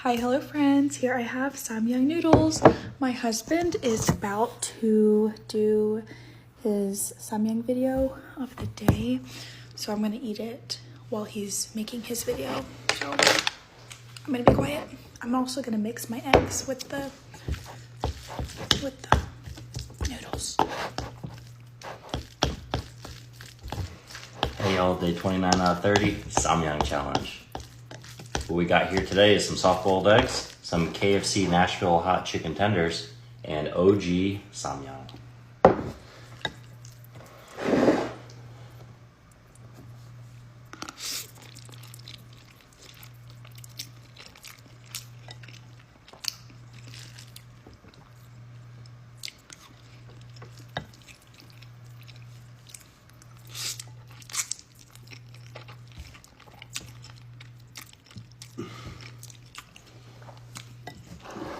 Hi, hello friends. Here I have Samyang noodles. My husband is about to do his Samyang video of the day, so I'm gonna eat it while he's making his video. So I'm gonna be quiet. I'm also gonna mix my eggs with the noodles. Hey y'all, day 29 out of 30, Samyang challenge. What we got here today is some soft boiled eggs, some KFC Nashville hot chicken tenders, and OG Samyang.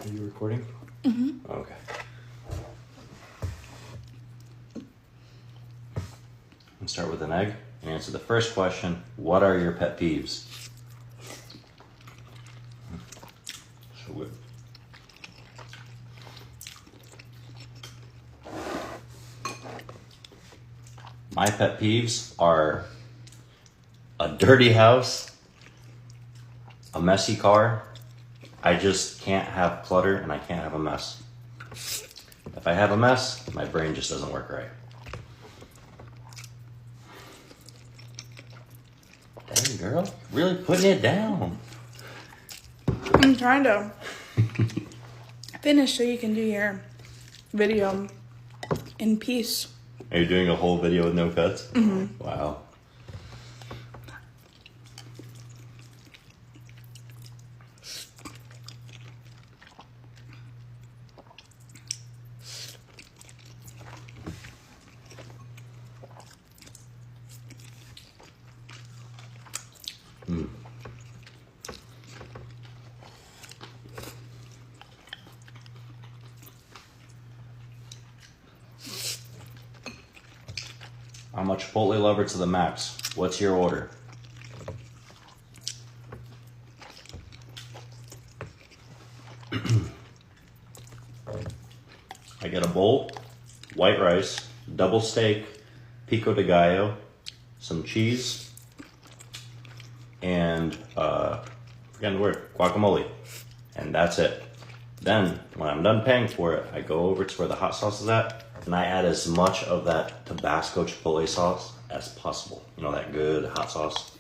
Are you recording? Mm-hmm. Okay. Let's start with an egg and answer the first question. What are your pet peeves? So good. My pet peeves are a dirty house, a messy car. I just can't have clutter and I can't have a mess. If I have a mess, my brain just doesn't work right. Dang girl, really putting it down. I'm trying to finish so you can do your video in peace. Are you doing a whole video with no cuts? Mm-hmm. Wow. I'm a Chipotle lover to the max. What's your order? I get a bowl, white rice, double steak, pico de gallo, some cheese, and forgetting the word, guacamole. And that's it. Then, when I'm done paying for it, I go over to where the hot sauce is at, and I add as much of that Tabasco Chipotle sauce as possible. You know, that good hot sauce.